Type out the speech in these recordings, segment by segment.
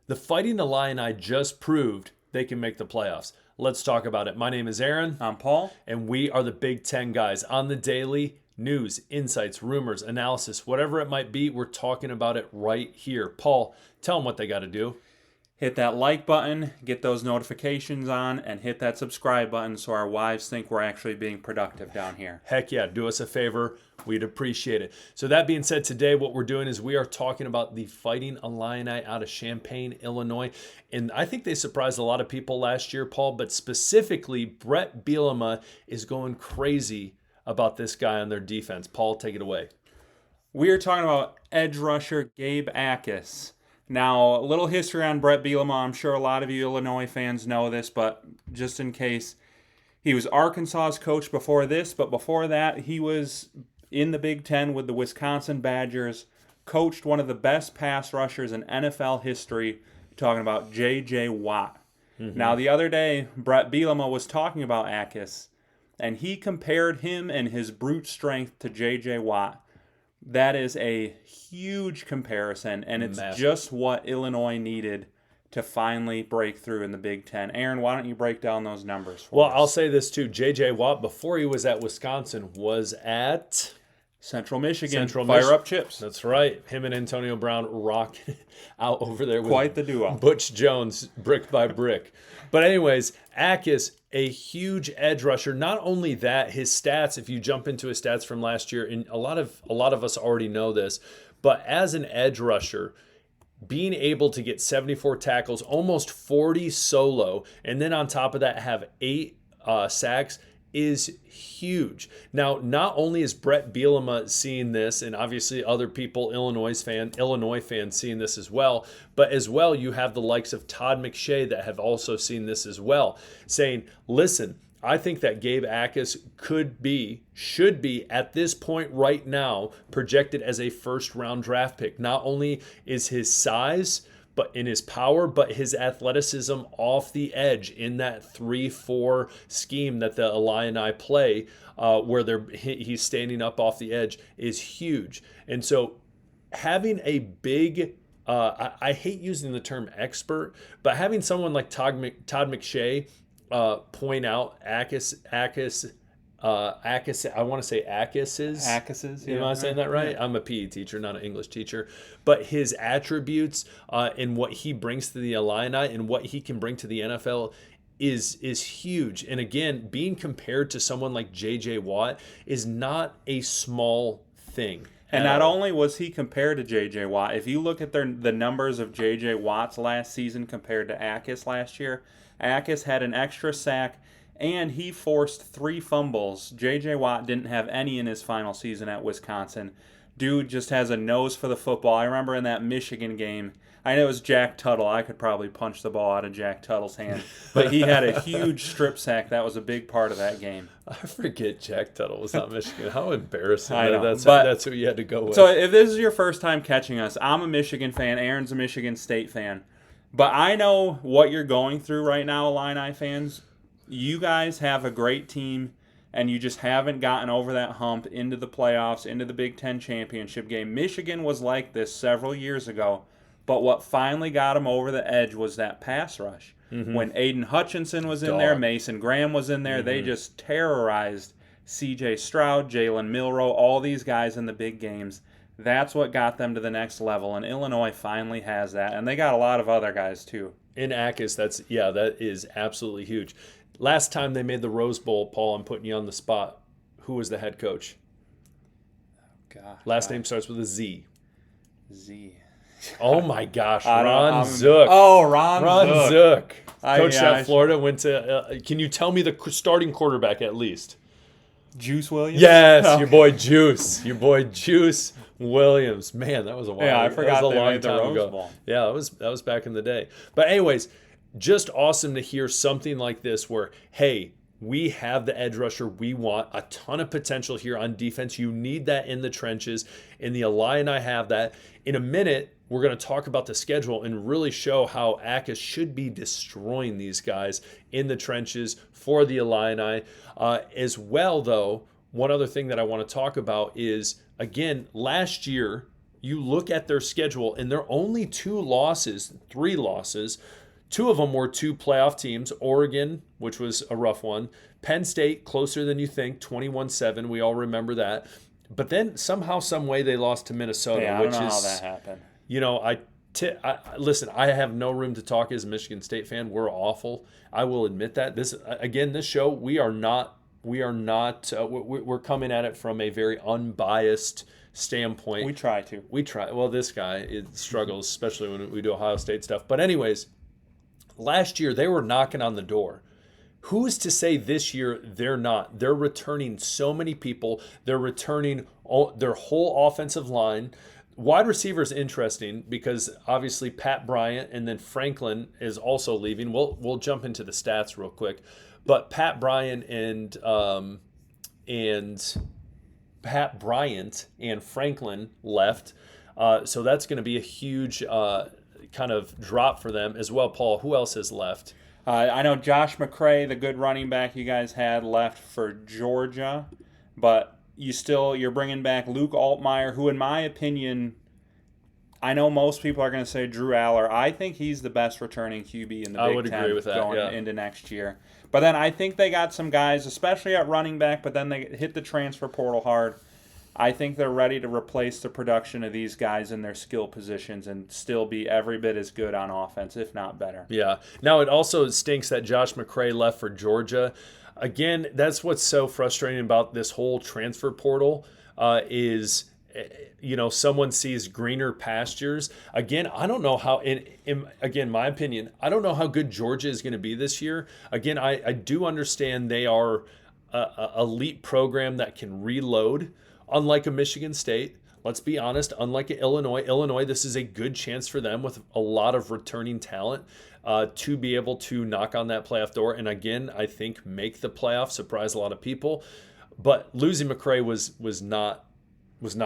The Fighting Illini just proved they can make the playoffs. Let's talk about it. My name is Aaron. I'm Paul. And we are the Big Ten guys. On the daily, news, insights, rumors, analysis, whatever it might be, we're talking about it right here. Paul, tell them what they got to do. Hit that like button, get those notifications on, and hit that subscribe button so our wives think we're actually being productive down here. Heck yeah, do us a favor. We'd appreciate it. So that being said, today what we're doing is we are talking about the Fighting Illini out of Champaign, Illinois. And I think they surprised a lot of people last year, Paul, but specifically Bret Bielema is going crazy about this guy on their defense. Paul, take it away. We are talking about edge rusher Gabe Jacas. Now, a little history on Bret Bielema. I'm sure a lot of you Illinois fans know this, but just in case, he was Arkansas's coach before this, but before that, he was in the Big Ten with the Wisconsin Badgers, coached one of the best pass rushers in NFL history, talking about J.J. Watt. Mm-hmm. Now, the other day, Bret Bielema was talking about Jacas, and he compared him and his brute strength to J.J. Watt. That is a huge comparison, and it's just what Illinois needed to finally break through in the Big Ten. Aaron, why don't you break down those numbers for us? Well, I'll say this too. J.J. Watt, before he was at Wisconsin, was at Central Michigan. Fire up chips. That's right. Him and Antonio Brown rocking out over there with quite the duo. Butch Jones, brick by brick. But anyways, Jacas, a huge edge rusher. Not only that, his stats, if you jump into his stats from last year, and a lot of us already know this, but as an edge rusher, being able to get 74 tackles, almost 40 solo, and then on top of that have 8 sacks is huge. Now, not only is Bret Bielema seeing this, and obviously other people, Illinois fans seeing this as well, but as well you have the likes of Todd McShay that have also seen this as well, saying, listen, I think that Gabe Jacas should be at this point right now projected as a first-round draft pick. Not only is his size, but in his power, but his athleticism off the edge in that 3-4 scheme that the Illini play, where he's standing up off the edge, is huge. And so having a big, I hate using the term expert, but having someone like Todd McShay point out Jacas, I want to say Jacas's. Jacas's, yeah. Am I saying that right? Yeah. I'm a PE teacher, not an English teacher. But his attributes and what he brings to the Illini and what he can bring to the NFL is huge. And again, being compared to someone like J.J. Watt is not a small thing. And not only was he compared to J.J. Watt, if you look at the numbers of J.J. Watt's last season compared to Jacas last year, Jacas had an extra sack, and he forced 3 fumbles. J.J. Watt didn't have any in his final season at Wisconsin. Dude just has a nose for the football. I remember in that Michigan game, I know it was Jack Tuttle. I could probably punch the ball out of Jack Tuttle's hand. But he had a huge strip sack. That was a big part of that game. I forget Jack Tuttle was not Michigan. How embarrassing. I know. That's who you had to go with. So if this is your first time catching us, I'm a Michigan fan. Aaron's a Michigan State fan. But I know what you're going through right now, Illini fans. You guys have a great team, and you just haven't gotten over that hump into the playoffs, into the Big Ten championship game. Michigan was like this several years ago, but what finally got them over the edge was that pass rush. Mm-hmm. When Aiden Hutchinson was in there, Mason Graham was in there, they just terrorized C.J. Stroud, Jalen Milroe, all these guys in the big games. That's what got them to the next level, and Illinois finally has that, and they got a lot of other guys too. In Jacas, that is absolutely huge. Last time they made the Rose Bowl, Paul, I'm putting you on the spot. Who was the head coach? Last name starts with a Z. Z. Oh my gosh, Ron Zook. Oh, Ron Zook. Coached at Florida, went to. Can you tell me the starting quarterback at least? Juice Williams? Yes, okay. Your boy Juice Williams. Man, that was a while. Yeah, I forgot that was a long time the Rose ago. Bowl. Yeah, that was back in the day. But anyways, just awesome to hear something like this where, hey, we have the edge rusher we want. A ton of potential here on defense. You need that in the trenches, and the Illini have that. In a minute, we're going to talk about the schedule and really show how Jacas should be destroying these guys in the trenches for the Illini. As well, though, one other thing that I want to talk about is, again, last year, you look at their schedule, and they're only 3 losses. 2 of them were 2 playoff teams. Oregon, which was a rough one. Penn State, closer than you think, 21-7. We all remember that. But then somehow, some way, they lost to Minnesota, Yeah, I don't know how that happened. Listen, I have no room to talk as a Michigan State fan. We're awful. I will admit that. This show, we're coming at it from a very unbiased standpoint. We try to. Well, this guy struggles, especially when we do Ohio State stuff. But anyways, last year they were knocking on the door. Who's to say this year they're not? They're returning so many people. They're returning their whole offensive line. Wide receiver is interesting because obviously Pat Bryant and then Franklin is also leaving. We'll jump into the stats real quick, but Pat Bryant and Franklin left, so that's going to be a huge kind of drop for them as well. Paul, who else has left? I know Josh McCray, the good running back you guys had, left for Georgia, but you're bringing back Luke Altmaier, who in my opinion, I know most people are going to say Drew Aller. I think he's the best returning QB in the Big Ten. I would agree with that, going into next year. But then I think they got some guys, especially at running back, but then they hit the transfer portal hard. I think they're ready to replace the production of these guys in their skill positions and still be every bit as good on offense, if not better. Yeah. Now, it also stinks that Josh McCray left for Georgia. Again, that's what's so frustrating about this whole transfer portal is, someone sees greener pastures. Again, I don't know how, again, my opinion, I don't know how good Georgia is going to be this year. Again, I do understand they are a elite program that can reload. Unlike a Michigan State, let's be honest, unlike Illinois, this is a good chance for them with a lot of returning talent to be able to knock on that playoff door. And again, I think make the playoff, surprise a lot of people. But losing McCray was not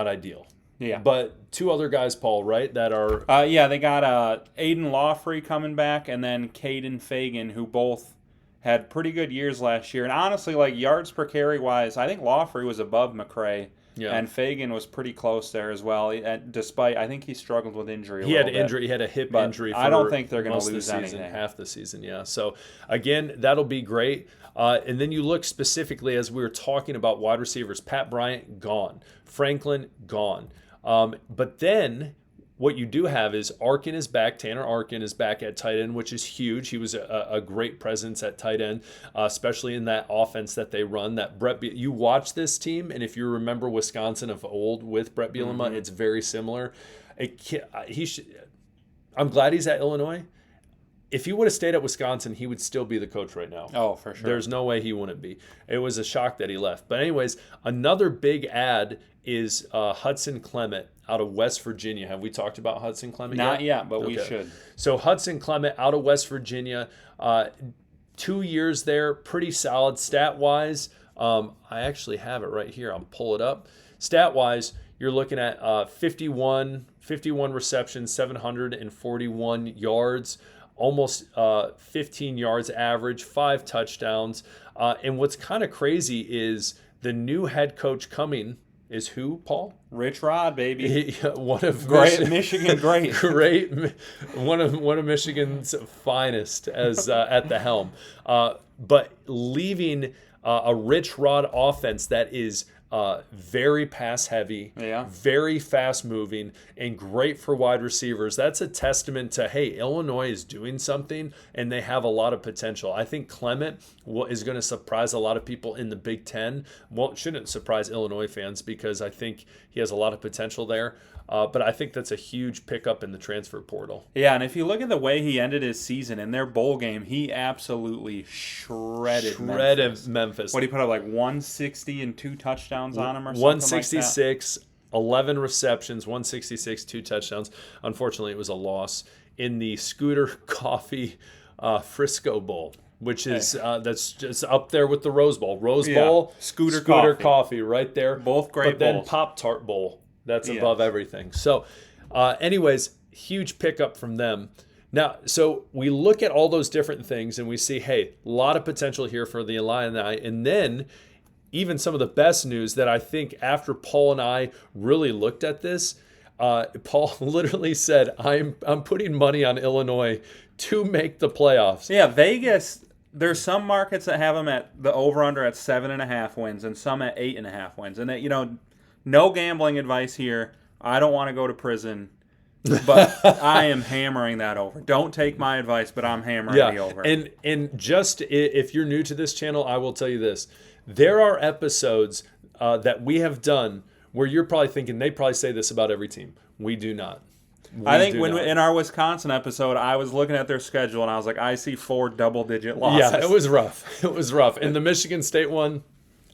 ideal. Yeah. But 2 other guys, Paul, right, that are... they got Aiden Lawfrey coming back and then Caden Fagan, who both had pretty good years last year. And honestly, yards per carry wise, I think Lawfrey was above McCray. Yeah. And Fagan was pretty close there as well. Despite, I think he struggled with injury. He had a hip injury. I don't think they're going to lose anything. Half the season, yeah. So again, that'll be great. And then you look specifically as we were talking about wide receivers. Pat Bryant gone, Franklin gone. But then what you do have is Arkin is back. Tanner Arkin is back at tight end, which is huge. He was a great presence at tight end, especially in that offense that they run. That you watch this team, and if you remember Wisconsin of old with Brett Bielema, it's very similar. I'm glad he's at Illinois. If he would have stayed at Wisconsin, he would still be the coach right now. Oh, for sure. There's no way he wouldn't be. It was a shock that he left. But anyways, another big ad is Hudson Clement out of West Virginia. Have we talked about Hudson Clement yet? Not yet, but we should. So Hudson Clement out of West Virginia, 2 years there, pretty solid stat-wise. I actually have it right here. I'll pull it up. Stat-wise, you're looking at 51 receptions, 741 yards, almost 15 yards average, 5 touchdowns. And what's kind of crazy is the new head coach coming is who, Paul? Rich Rod, baby. One of Michigan great. One of Michigan's finest as at the helm. But leaving a Rich Rod offense that is very pass heavy, very fast moving, and great for wide receivers. That's a testament to, hey, Illinois is doing something and they have a lot of potential. I think Clement is going to surprise a lot of people in the Big Ten. Well, it shouldn't surprise Illinois fans because I think he has a lot of potential there. But I think that's a huge pickup in the transfer portal. Yeah, and if you look at the way he ended his season in their bowl game, he absolutely shredded Memphis. What, he put up 160 and 2 touchdowns on him or something 166, 11 receptions, 166, 2 touchdowns. Unfortunately, it was a loss in the Scooter Coffee Frisco Bowl, which is that's just up there with the Rose Bowl. Bowl, Scooter Coffee right there. Both great bowls. But then Pop-Tart Bowl. That's above everything. So, anyways, huge pickup from them. Now, so we look at all those different things and we see, hey, a lot of potential here for the Illini. And then even some of the best news that I think after Paul and I really looked at this, Paul literally said, I'm putting money on Illinois to make the playoffs. Yeah, Vegas. There's some markets that have them at the over/under at 7.5 wins, and some at 8.5 wins. And that, no gambling advice here. I don't want to go to prison, but I am hammering that over. Don't take my advice, but I'm hammering the over. And just if you're new to this channel, I will tell you this: there are episodes that we have done where you're probably thinking they probably say this about every team. We do not. I think in our Wisconsin episode, I was looking at their schedule and I was like, I see 4 double-digit losses. Yeah, it was rough. It was rough. And the Michigan State one,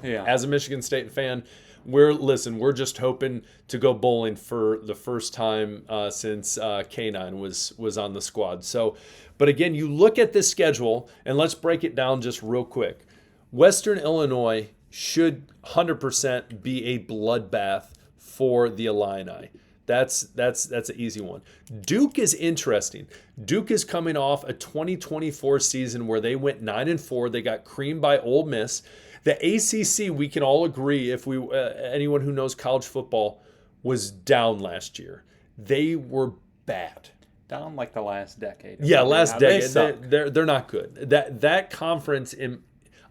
yeah. As a Michigan State fan, we're just hoping to go bowling for the first time since K9 was on the squad. So, but again, you look at this schedule and let's break it down just real quick. Western Illinois should 100% be a bloodbath for the Illini. That's an easy one. Duke is interesting. Duke is coming off a 2024 season where they went 9-4. They got creamed by Ole Miss. The ACC, we can all agree, if anyone who knows college football, was down last year. They were bad. Down like the last decade. Yeah, last decade. They're not good. That conference,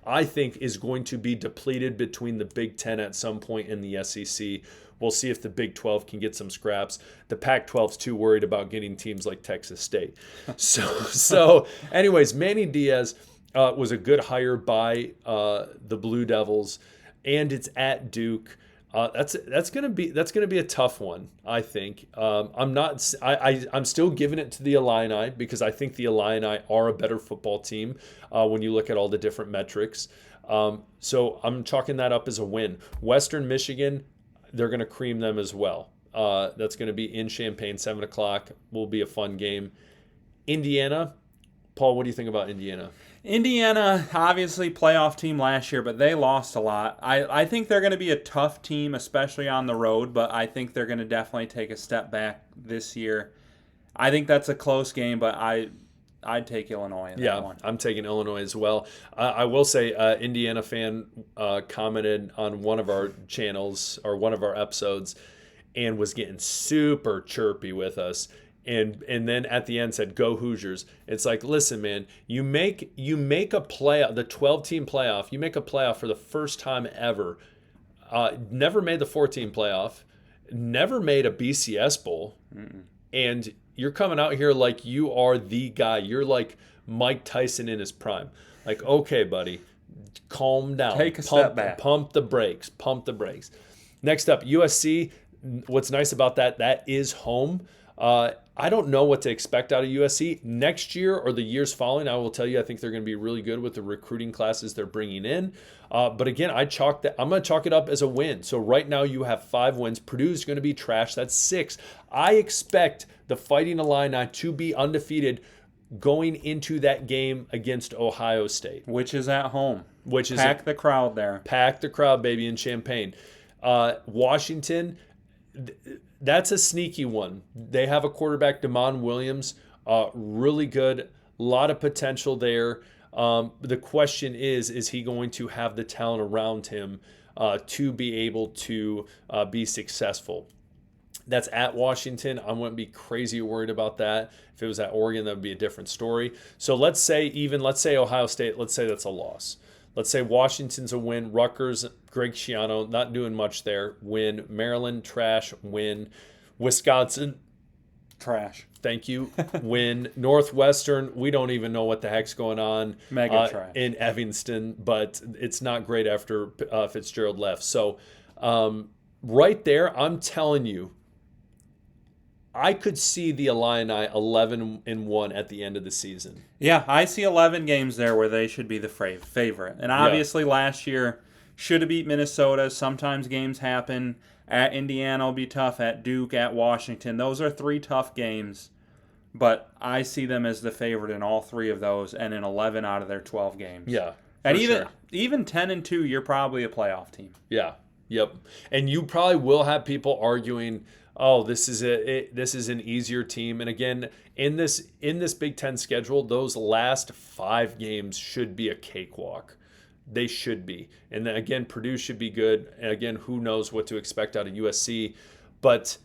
I think, is going to be depleted between the Big Ten at some point in the SEC. We'll see if the Big 12 can get some scraps. The Pac-12's too worried about getting teams like Texas State. So anyways, Manny Diaz was a good hire by the Blue Devils, and it's at Duke. That's gonna be a tough one, I think. I'm still giving it to the Illini because I think the Illini are a better football team when you look at all the different metrics. So I'm chalking that up as a win. Western Michigan, they're going to cream them as well. That's going to be in Champaign, 7 o'clock. Will be a fun game. Indiana, Paul, what do you think about Indiana? Indiana, obviously playoff team last year, but they lost a lot. I think they're going to be a tough team, especially on the road, but I think they're going to definitely take a step back this year. I think that's a close game, but I'd take Illinois in that one. I'm taking Illinois as well. I will say, Indiana fan commented on one of our channels or one of our episodes and was getting super chirpy with us. And then at the end said, "Go Hoosiers." It's like, listen, man, you make a playoff, the 12-team playoff. You make a playoff for the first time ever. Never made the 14 playoff. Never made a BCS bowl. Mm-mm. And you're coming out here like you are the guy. You're like Mike Tyson in his prime. Like, okay, buddy, calm down. Take a step back. Pump the brakes. Next up, USC. What's nice about that is home. I don't know what to expect out of USC next year or the years following. I will tell you, I think they're going to be really good with the recruiting classes they're bringing in. But again, I'm going to chalk it up as a win. So right now you have 5 wins. Purdue's going to be trash. That's 6. I expect the Fighting Illini to be undefeated going into that game against Ohio State, which is at home. Pack the crowd there. Pack the crowd, baby, in Champaign. Washington. That's a sneaky one. They have a quarterback, Damon Williams, really good, a lot of potential there. The question is he going to have the talent around him to be able to be successful? That's at Washington. I wouldn't be crazy worried about that. If it was at Oregon, that would be a different story. So let's say Ohio State, let's say that's a loss. Let's say Washington's a win. Rutgers, Greg Schiano, not doing much there. Win. Maryland, trash. Win. Wisconsin, trash. Thank you. Win. Northwestern, we don't even know what the heck's going on trash in Evanston, but it's not great after Fitzgerald left. So right there, I'm telling you, I could see the Illini 11-1 at the end of the season. Yeah, I see 11 games there where they should be the favorite. And obviously last year should have beat Minnesota. Sometimes games happen. At Indiana will be tough. At Duke, at Washington. Those are 3 tough games. But I see them as the favorite in all 3 of those and in 11 out of thetheir 12 games. Yeah. And even 10-2, you're probably a playoff team. Yeah. Yep. And you probably will have people arguing, oh, this is an easier team. And again, in this Big Ten schedule, those last 5 games should be a cakewalk. They should be. And then again, Purdue should be good. And again, who knows what to expect out of USC. But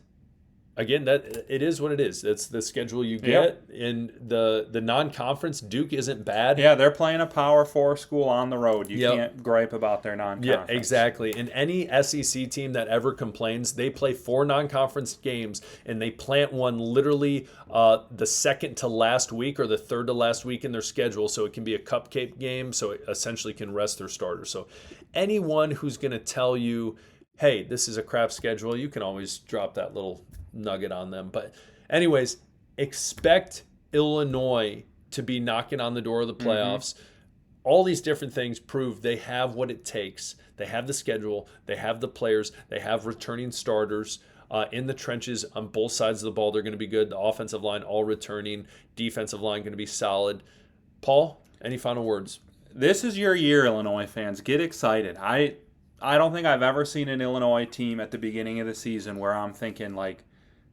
again, that it is what it is. That's the schedule you get. In the non-conference, Duke isn't bad. Yeah, they're playing a Power 4 school on the road. You Yep. can't gripe about their non-conference. Yeah, exactly. And any SEC team that ever complains, they play 4 non-conference games and they plant one literally the second to last week or the third to last week in their schedule, so it can be a cupcake game, so it essentially can rest their starters. So anyone who's going to tell you, hey, this is a crap schedule, you can always drop that little nugget on them. But anyways, expect Illinois to be knocking on the door of the playoffs. All these different things prove they have what it takes. They have the schedule, they have the players, they have returning starters in the trenches on both sides of the ball. They're going to be good. The offensive line all returning, defensive line going to be solid. Paul, any final words? This is your year, Illinois fans. Get excited. I don't think I've ever seen an Illinois team at the beginning of the season where I'm thinking like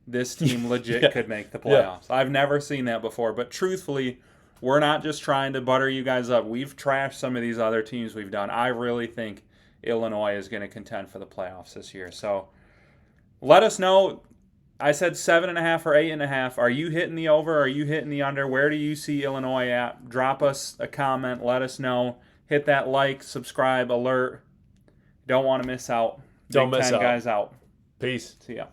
this team legit could make the playoffs. I've never seen that before. But truthfully, we're not just trying to butter you guys up. We've trashed some of these other teams we've done. I really think Illinois is going to contend for the playoffs this year. So let us know. I said 7.5 or 8.5. Are you hitting the over? Are you hitting the under? Where do you see Illinois at? Drop us a comment. Let us know. Hit that like, subscribe, alert. Don't want to miss out. Don't Big miss Ten out. guys out. Peace. See ya.